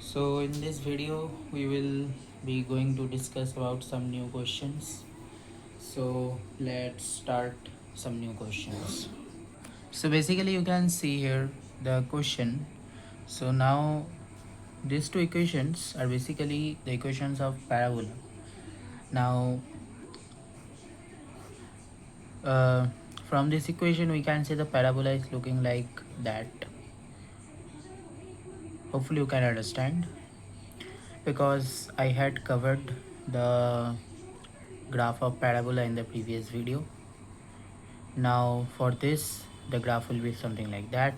So in this video we will be going to discuss about some new questions. So let's start some new questions. So basically you can see here the question. So now these two equations are basically the equations of parabola. Now uh, from this equation we can say the parabola is looking like that. Hopefully you can understand, because I had covered the graph of parabola in the previous video. Now for this the graph will be something like that.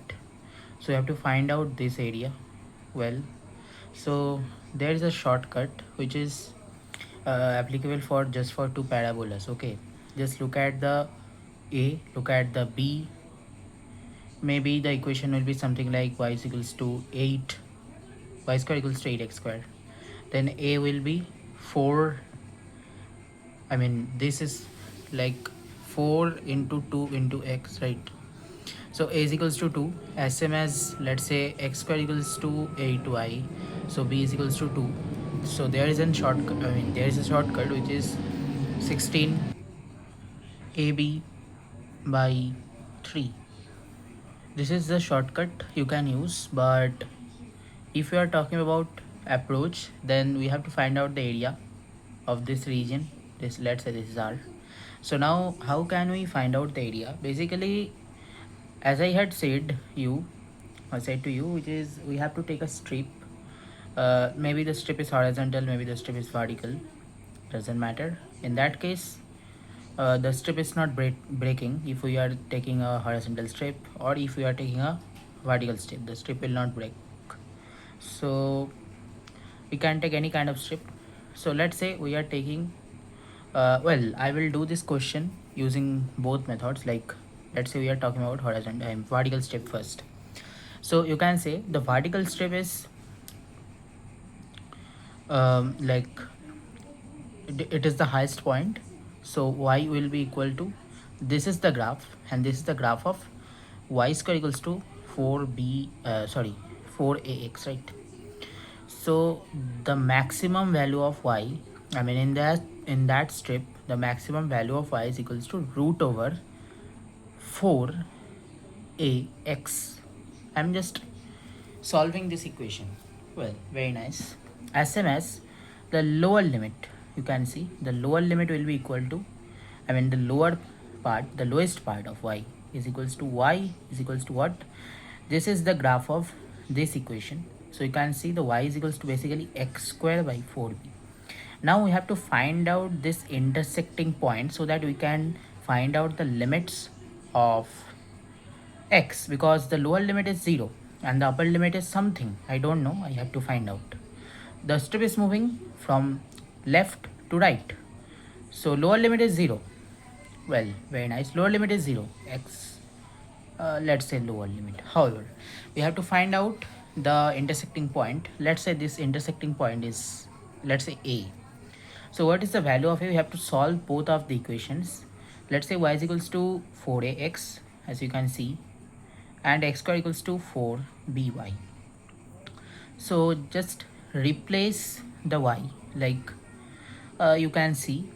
So you have to find out this area. Well, so there is a shortcut which is applicable for just for two parabolas. Okay, just look at the A, look at the B. Maybe the equation will be something like y is equals to 8 y square equals to 8x square. Then A will be 4. I mean this is like 4 into 2 into x, right? So a is equals to 2, as same as let's say x square equals to 8y. So b is equals to 2. So there is a shortcut. There is a shortcut which is 16 ab by 3. This is the shortcut you can use, but if you are talking about approach, then we have to find out the area of this region. This, let's say this is r. So now how can we find out the area? Basically, as I had said to you, which is we have to take a strip. Maybe the strip is horizontal, maybe the strip is vertical, doesn't matter. In that case, the strip is not breaking if we are taking a horizontal strip, or if we are taking a vertical strip, the strip will not break. So we can take any kind of strip. So let's say we are taking well, I will do this question using both methods. Like, let's say we are talking about horizontal and vertical strip first. So you can say the vertical strip is like it is the highest point. So y will be equal to, this is the graph, and this is the graph of y square equals to 4ax, right? So the maximum value of y, in that strip, the maximum value of y is equals to root over 4ax. I'm just solving this equation. Well, very nice. As same as the lower limit, you can see the lower limit will be equal to, the lower part, the lowest part of y is equals to, y is equals to what? This is the graph of this equation. So you can see the y is equals to basically x square by 4b. Now we have to find out this intersecting point so that we can find out the limits of x, because the lower limit is 0 and the upper limit is something I don't know. I have to find out. The strip is moving from left to right, so lower limit is 0. Well, very nice, lower limit is 0 x, let's say lower limit. However, we have to find out the intersecting point. Let's say this intersecting point is, let's say, a. So what is the value of a? We have to solve both of the equations. Let's say y is equals to 4ax, as you can see, and x square equals to 4by. So just replace the y, like you can see,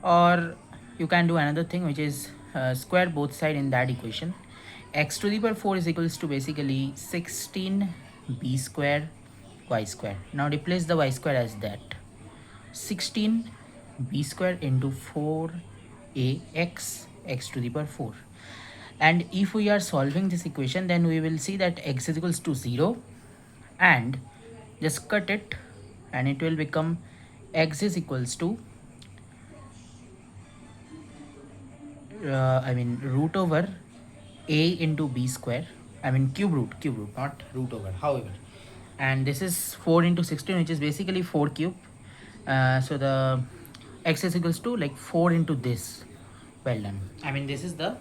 or you can do another thing, which is square both side in that equation. X to the power 4 is equals to basically 16b square y square. Now replace the y square as that, 16b square into 4ax, x to the power 4. And if we are solving this equation, then we will see that x is equals to 0, and just cut it, and it will become x is equals to root over a into b square. Cube root, not root over. However, and this is 4 into 16, which is basically 4 cube. So the x is equals to like 4 into this. Well done. This is the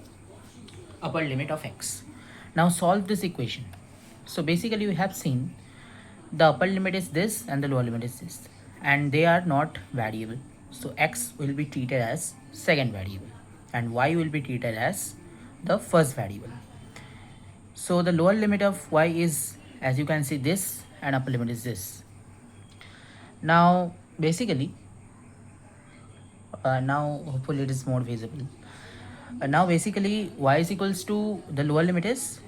upper limit of x. Now solve this equation. So basically we have seen the upper limit is this and the lower limit is this, and they are not variable. So x will be treated as second variable and y will be treated as the first variable. So the lower limit of y is as you can see this, and upper limit is this. Now basically now hopefully it is more visible. Now basically y is equals to, the lower limit is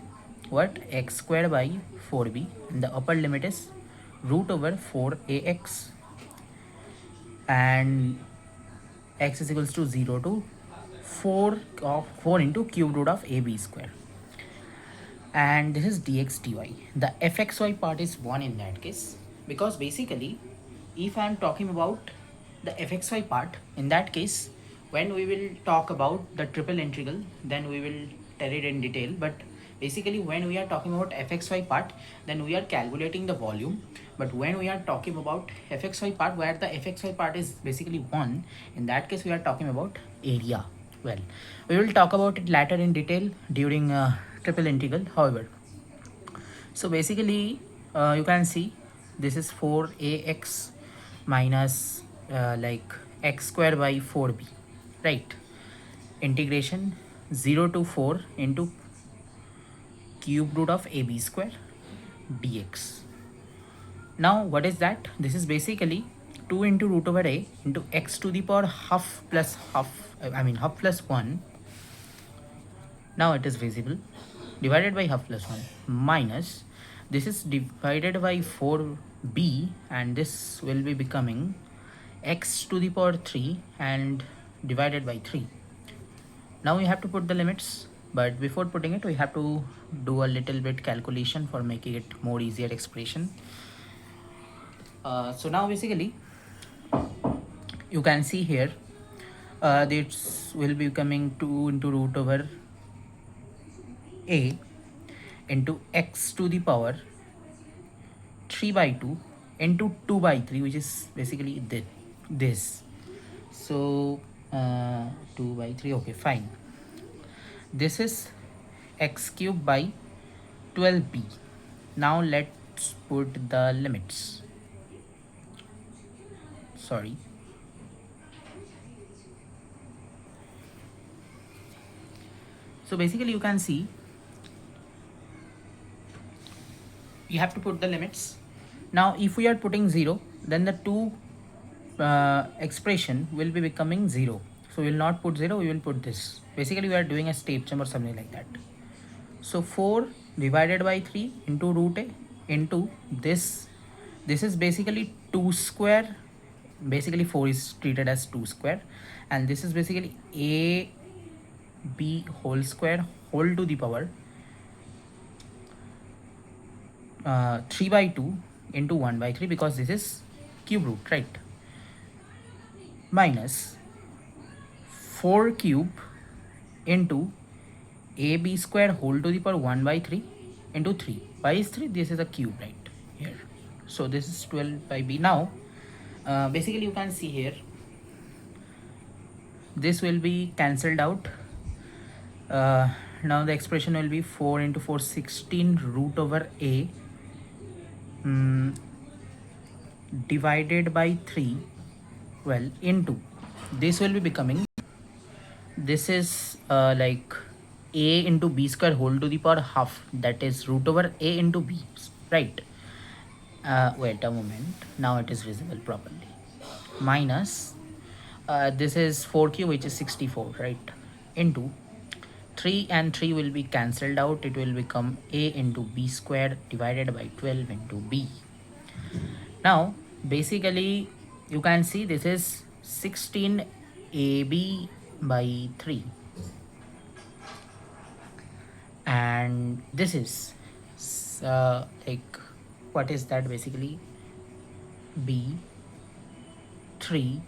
what, x square by 4b, and the upper limit is root over 4ax, and x is equals to 0 to 4 into cube root of ab square, and this is dx dy. The fxy part is 1 in that case, because basically if I am talking about the fxy part, in that case when we will talk about the triple integral, then we will tell it in detail. But basically when we are talking about fxy part, then we are calculating the volume. But when we are talking about fxy part, where the fxy part is basically 1, in that case we are talking about area. Well, we will talk about it later in detail during triple integral. However, so basically you can see this is 4ax minus like x square by 4b, right? Integration 0 to 4 into cube root of ab square dx. Now what is that? This is basically 2 into root over a into x to the power half plus half, half plus 1. Now it is visible, divided by half plus 1 minus, this is divided by 4b, and this will be becoming x to the power 3 and divided by 3. Now we have to put the limits, but before putting it we have to do a little bit calculation for making it more easier expression. So now basically you can see here this will be becoming 2 into root over a into x to the power 3 by 2 into 2 by 3, which is basically this. So 2 by 3, okay, fine. This is x cube by 12b. Now let's put the limits. Sorry. So basically you can see you have to put the limits. Now if we are putting 0, then the two expression will be becoming 0. So we will not put 0, we will put this. Basically we are doing a step sum or something like that. So 4 divided by 3 into root a into this. This is basically 2 square. Basically 4 is treated as 2 square, and this is basically a b whole square whole to the power 3 by 2 into 1 by 3, because this is cube root, right? Minus 4 cube into ab square whole to the power 1 by 3 into 3. Why is 3? This is a cube right here. So this is 12 by b. Now basically you can see here this will be cancelled out. Now the expression will be 4 into 4 16 root over a divided by 3, well, into this will be becoming, this is like a into b square whole to the power half, that is root over a into b, right? Wait a moment, now it is visible properly. Minus this is 4 cube, which is 64, right? Into 3 and 3 will be cancelled out. It will become a into b square divided by 12 into b. Now basically you can see this is 16 ab by 3, and this is like, what is that? Basically b 3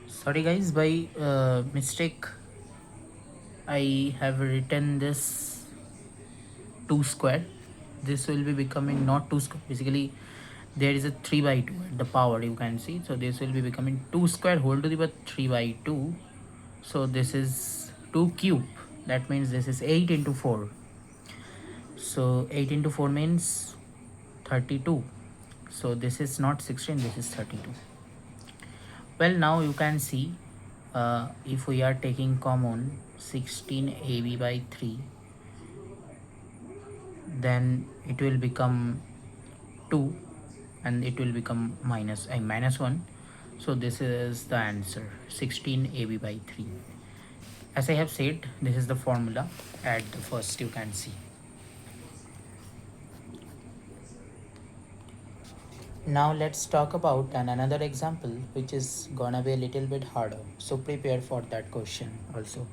sorry guys, by mistake I have written this 2 square. This will be becoming not 2 square. Basically there is a 3 by 2 at the power, you can see. So this will be becoming 2 square whole to the power 3 by 2. So this is 2 cube. That means this is 8 into 4. So 8 into 4 means 32. So this is not 16, this is 32. Well, now you can see if we are taking common 16ab by 3, then it will become 2 and it will become minus 1. So this is the answer, 16ab by 3. As I have said, this is the formula at the first you can see. Now let's talk about another example which is gonna be a little bit harder. So prepare for that question also.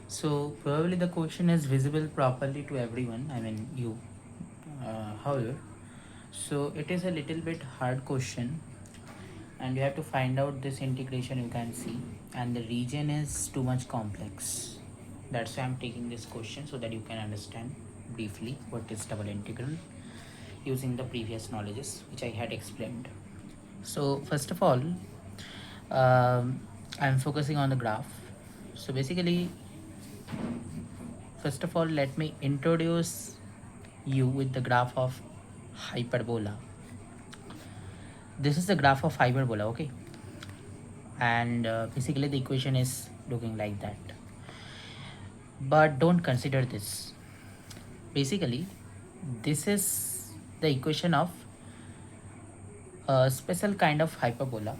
So probably the question is visible properly to everyone, I mean you. However, so it is a little bit hard question and you have to find out this integration you can see, and the region is too much complex. That's why I'm taking this question so that you can understand briefly what is double integral using the previous knowledges which I had explained. So first of all, I'm focusing on the graph. So basically, first of all, let me introduce you with the graph of hyperbola. This is the graph of hyperbola, okay? And basically the equation is looking like that. But don't consider this. Basically, this is the equation of a special kind of hyperbola,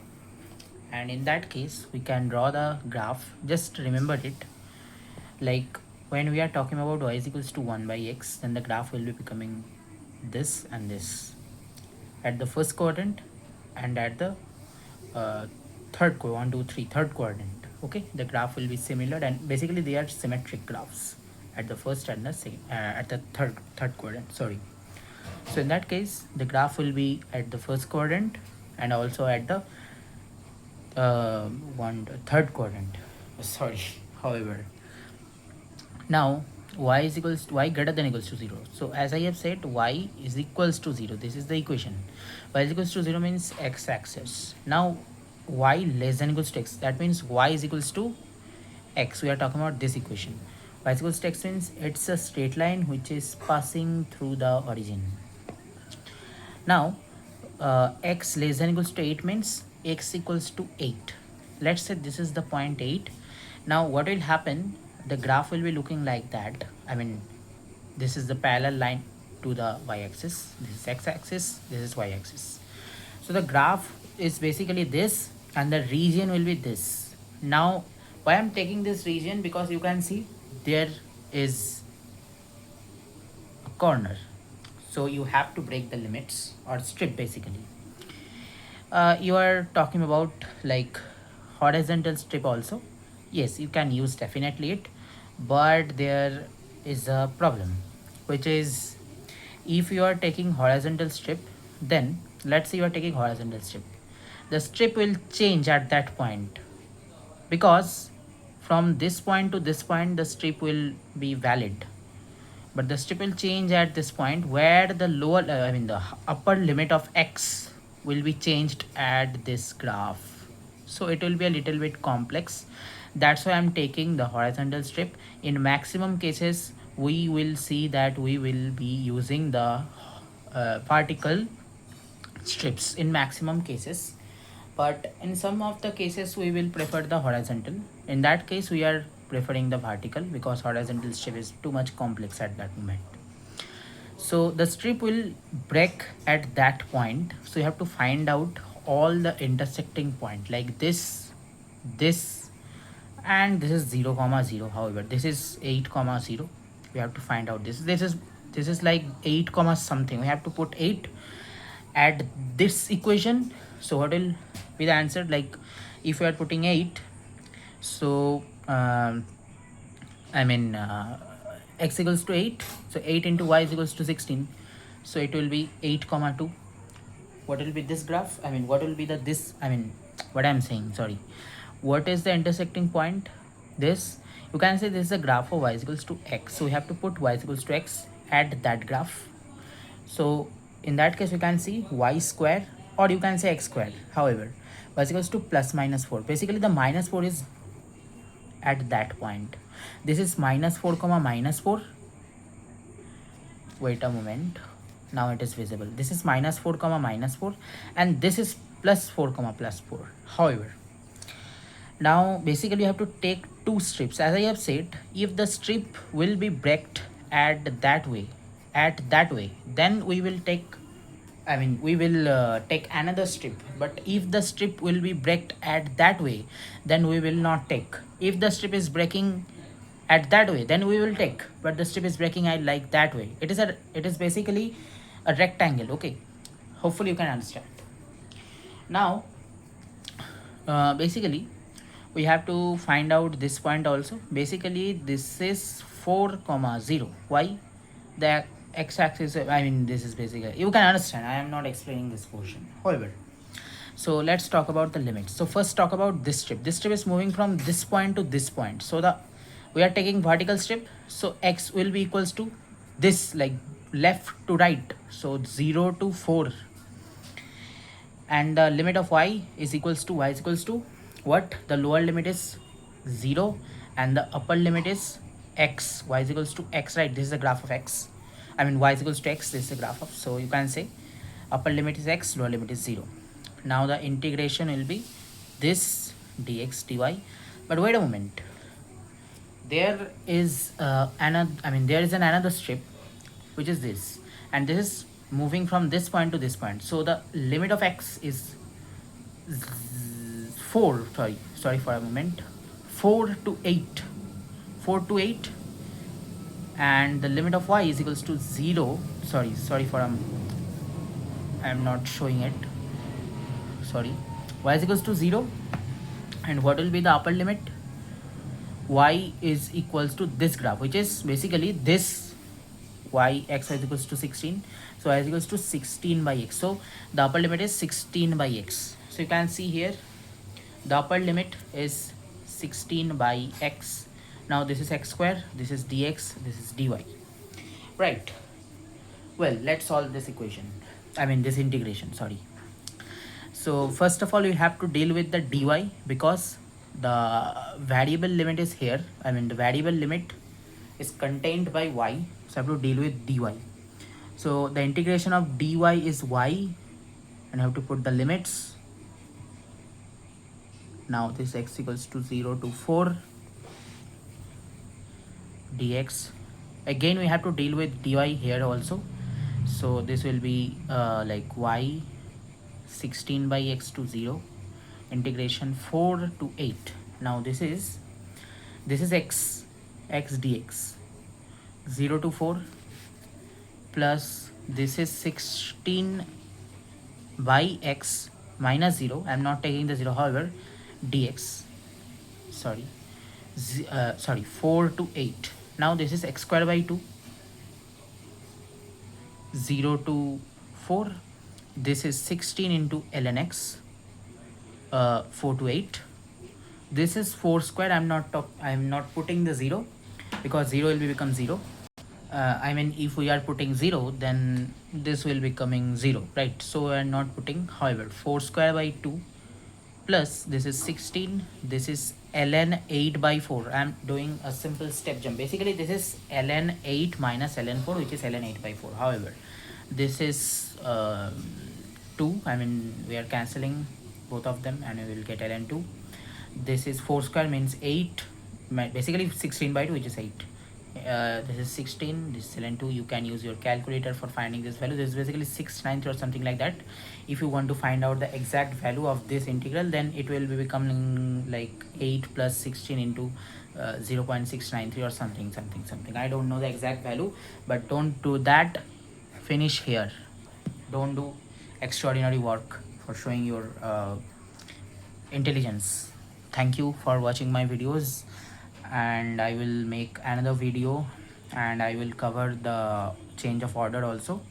and in that case we can draw the graph. Just remember it, like when we are talking about y is equals to 1 by x, then the graph will be becoming this and this at the first quadrant and at the third third quadrant. Okay, the graph will be similar and basically they are symmetric graphs at the first and the second at the third quadrant, sorry. So in that case the graph will be at the first quadrant and also at the third quadrant, sorry. However, now y is equals to y greater than equals to 0. So as I have said, y is equals to 0. This is the equation. Y is equals to 0 means x axis. Now y less than equals to x, that means y is equals to x. We are talking about this equation. Y is equals to x means it's a straight line which is passing through the origin. Now x less than equals to 8 means x equals to 8. Let's say this is the point 8. Now what will happen, the graph will be looking like that. I mean, this is the parallel line to the y-axis, this is x-axis, this is y-axis. So the graph is basically this and the region will be this. Now why I'm taking this region, because you can see there is a corner, so you have to break the limits or strip basically. You are talking about like horizontal strip also. Yes, you can use definitely it, but there is a problem, which is if you are taking horizontal strip, then let's say you are taking horizontal strip, the strip will change at that point, because from this point to this point the strip will be valid, but the strip will change at this point where the lower I mean the upper limit of x will be changed at this graph. So it will be a little bit complex. That's why I'm taking the horizontal strip. In maximum cases we will see that we will be using the vertical strips in maximum cases, but in some of the cases we will prefer the horizontal. In that case we are preferring the vertical because horizontal strip is too much complex at that moment. So the strip will break at that point, so you have to find out all the intersecting point like this and this is 0 comma 0. However, this is 8 comma 0. We have to find out this is like 8 comma something. We have to put 8 at this equation. So what will be the answer? Like if we are putting 8, so I mean x equals to 8, so 8 into y is equals to 16, so it will be 8 comma 2. What will be this graph? I mean what will be the this, I mean what I'm saying, sorry, what is the intersecting point? This, you can say this is a graph of y is equals to x, so we have to put y is equals to x at that graph. So in that case you can see y square, or you can say x square. However, y is equals to plus minus 4. Basically the minus 4 is at that point. This is minus 4 comma minus 4. Wait a moment, now it is visible. This is minus 4 comma minus 4 and this is plus 4 comma plus 4. However, Now basically you have to take two strips. As I have said, if the strip will be breaked at that way, then we will take, I mean we will take another strip. But if the strip will be breaked at that way, then we will not take. If the strip is breaking at that way, then we will take. But the strip is breaking at like that way, it is basically a rectangle. Okay, hopefully you can understand. Now basically we have to find out this point also. Basically this is 4 comma 0. Why? The x-axis, I mean this is basically, you can understand, I am not explaining this portion. However, so let's talk about the limits. So first talk about this strip. This strip is moving from this point to this point. So the we are taking vertical strip, so x will be equals to this, like left to right, so 0 to 4. And the limit of y is equals to what? The lower limit is 0 and the upper limit is x. Y is equals to x, right? This is the graph of x, I mean y is equals to x, this is the graph of, so you can say upper limit is x, lower limit is 0. Now the integration will be this dx dy. But wait a moment, there is another strip, which is this, and this is moving from this point to this point. So the limit of x is 4, sorry for a moment, 4 to 8, 4 to 8. And the limit of y is equals to 0. Sorry for I am not showing it, sorry. Y is equals to 0. And what will be the upper limit? Y is equals to this graph, which is basically this y, x is equals to 16, so y is equals to 16 by x. So the upper limit is 16 by x. So you can see here the upper limit is 16 by x. Now this is x square, this is dx, this is dy, right? Well, let's solve this equation, I mean this integration, sorry. So first of all you have to deal with the dy, because the variable limit is here, I mean the variable limit is contained by y, so I have to deal with dy. So the integration of dy is y, and I have to put the limits. Now this x equals to 0 to 4 dx. Again we have to deal with dy here also, so this will be like y 16 by x to 0, integration 4 to 8. Now this is x dx, 0 to 4, plus this is 16 by x minus 0, I am not taking the 0, however dx, sorry 4 to 8. Now this is x square by 2, 0 to 4, this is 16 into ln x, 4 to 8. This is 4 square, I'm not putting the 0, because 0 will become 0. I mean if we are putting 0, then this will becoming 0, right? So we are not putting. However, 4 square by 2 plus this is 16, this is ln 8 by 4. I am doing a simple step jump. Basically this is ln 8 minus ln 4, which is ln 8 by 4. However, this is 2, I mean we are cancelling both of them and we will get ln 2. This is 4 square means 8, basically 16 by 2, which is 8. This is 16, this is ln 2. You can use your calculator for finding this value. This is basically 693 or something like that. If you want to find out the exact value of this integral, then it will be becoming like 8 plus 16 into 0.693 or something. I don't know the exact value, but don't do that. Finish here. Don't do extraordinary work for showing your intelligence. Thank you for watching my videos, and I will make another video and I will cover the change of order also.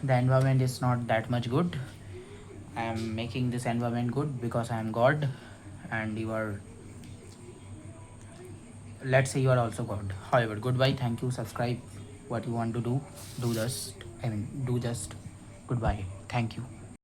The environment is not that much good. I am making this environment good because I am God, and you are, let's say you are also God. However, goodbye, thank you, subscribe, what you want to do just goodbye, thank you.